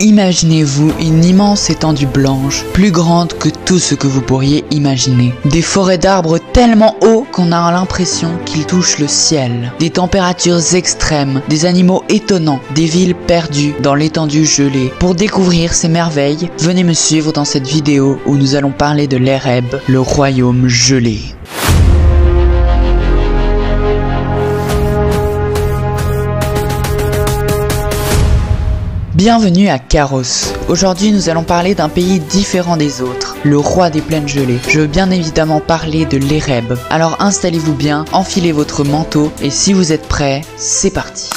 Imaginez-vous une immense étendue blanche, plus grande que tout ce que vous pourriez imaginer. Des forêts d'arbres tellement hauts qu'on a l'impression qu'ils touchent le ciel. Des températures extrêmes, des animaux étonnants, des villes perdues dans l'étendue gelée. Pour découvrir ces merveilles, venez me suivre dans cette vidéo où nous allons parler de l'Ereb, le royaume gelé. Bienvenue à Kharos. Aujourd'hui nous allons parler d'un pays différent des autres, le roi des plaines gelées. Je veux bien évidemment parler de l'Ereb. Alors installez-vous bien, enfilez votre manteau et si vous êtes prêts, c'est parti.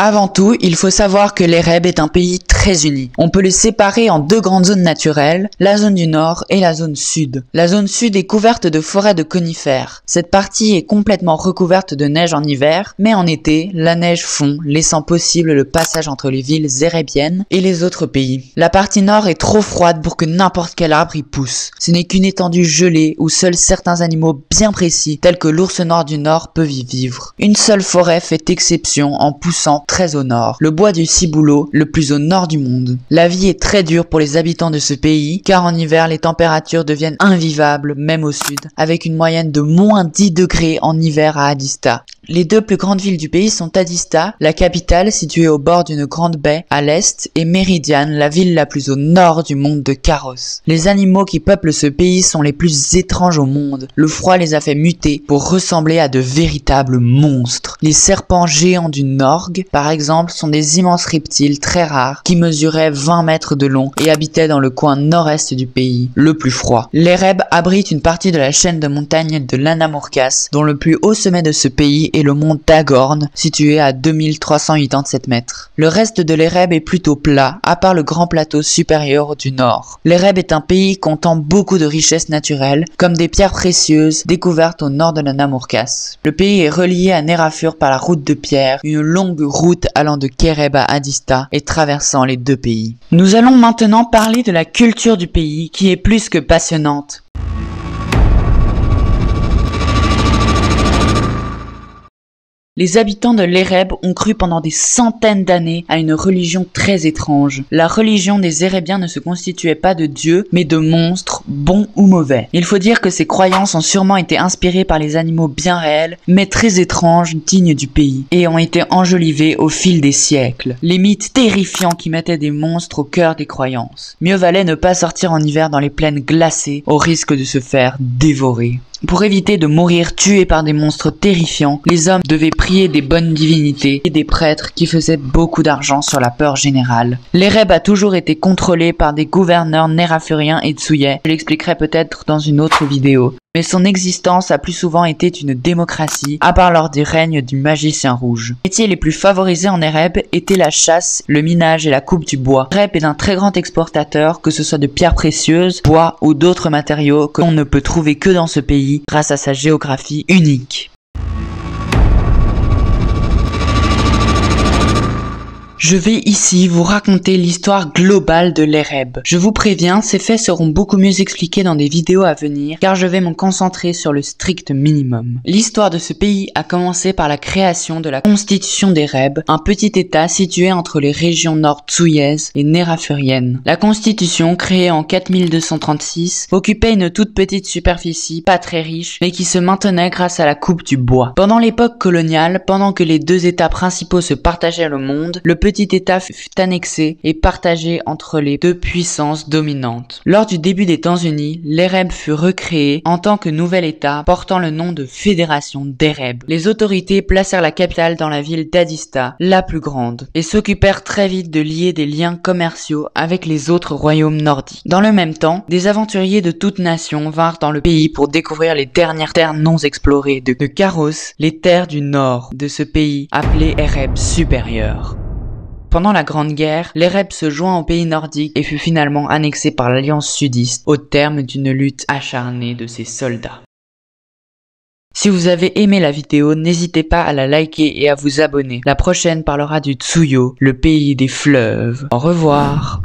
Avant tout, il faut savoir que l'Ereb est un pays très uni. On peut le séparer en deux grandes zones naturelles, la zone du nord et la zone sud. La zone sud est couverte de forêts de conifères. Cette partie est complètement recouverte de neige en hiver, mais en été, la neige fond, laissant possible le passage entre les villes érebiennes et les autres pays. La partie nord est trop froide pour que n'importe quel arbre y pousse. Ce n'est qu'une étendue gelée où seuls certains animaux bien précis, tels que l'ours noir du nord, peuvent y vivre. Une seule forêt fait exception en poussant très au nord, le bois du Ciboulot, le plus au nord du monde. La vie est très dure pour les habitants de ce pays, car en hiver les températures deviennent invivables, même au sud, avec une moyenne de moins 10 degrés en hiver à Adista. Les deux plus grandes villes du pays sont Adista, la capitale située au bord d'une grande baie à l'est, et Méridiane, la ville la plus au nord du monde de Kharos. Les animaux qui peuplent ce pays sont les plus étranges au monde. Le froid les a fait muter pour ressembler à de véritables monstres. Les serpents géants du Norg, par exemple, sont des immenses reptiles très rares qui mesuraient 20 mètres de long et habitaient dans le coin nord-est du pays, le plus froid. L'Ereb abrite une partie de la chaîne de montagnes de l'Anamurkas, dont le plus haut sommet de ce pays est le mont Dagorn, situé à 2387 mètres. Le reste de l'Ereb est plutôt plat, à part le grand plateau supérieur du nord. L'Ereb est un pays comptant beaucoup de richesses naturelles, comme des pierres précieuses découvertes au nord de l'Anamurkas. Le pays est relié à Nerafur par la route de pierre, une longue route allant de Kéreb à Adista et traversant les deux pays. Nous allons maintenant parler de la culture du pays, qui est plus que passionnante. Les habitants de l'Ereb ont cru pendant des centaines d'années à une religion très étrange. La religion des Érébiens ne se constituait pas de dieux, mais de monstres, bons ou mauvais. Il faut dire que ces croyances ont sûrement été inspirées par les animaux bien réels, mais très étranges, dignes du pays, et ont été enjolivées au fil des siècles. Les mythes terrifiants qui mettaient des monstres au cœur des croyances. Mieux valait ne pas sortir en hiver dans les plaines glacées, au risque de se faire dévorer. Pour éviter de mourir tués par des monstres terrifiants, les hommes devaient prier des bonnes divinités et des prêtres qui faisaient beaucoup d'argent sur la peur générale. L'Ereb a toujours été contrôlé par des gouverneurs nérafuriens et tsuyais, je l'expliquerai peut-être dans une autre vidéo. Mais son existence a plus souvent été une démocratie, à part lors du règne du magicien rouge. Les métiers les plus favorisés en Ereb étaient la chasse, le minage et la coupe du bois. L'Ereb est un très grand exportateur, que ce soit de pierres précieuses, bois ou d'autres matériaux que l'on ne peut trouver que dans ce pays grâce à sa géographie unique. Je vais ici vous raconter l'histoire globale de l'Ereb. Je vous préviens, ces faits seront beaucoup mieux expliqués dans des vidéos à venir, car je vais me concentrer sur le strict minimum. L'histoire de ce pays a commencé par la création de la constitution d'Ereb, un petit état situé entre les régions nord tsuyaises et nérafuriennes. La constitution, créée en 4236, occupait une toute petite superficie, pas très riche, mais qui se maintenait grâce à la coupe du bois. Pendant l'époque coloniale, pendant que les deux états principaux se partageaient le monde, le petit état fut annexé et partagé entre les deux puissances dominantes. Lors du début des temps unis, l'Ereb fut recréé en tant que nouvel état portant le nom de Fédération d'Ereb. Les autorités placèrent la capitale dans la ville d'Adista, la plus grande, et s'occupèrent très vite de lier des liens commerciaux avec les autres royaumes nordiques. Dans le même temps, des aventuriers de toutes nations vinrent dans le pays pour découvrir les dernières terres non explorées de Kharos, les terres du nord de ce pays appelé Ereb supérieur. Pendant la Grande Guerre, l'Ereb se joint aux pays nordiques et fut finalement annexé par l'Alliance sudiste au terme d'une lutte acharnée de ses soldats. Si vous avez aimé la vidéo, n'hésitez pas à la liker et à vous abonner. La prochaine parlera du Tsuyo, le pays des fleuves. Au revoir.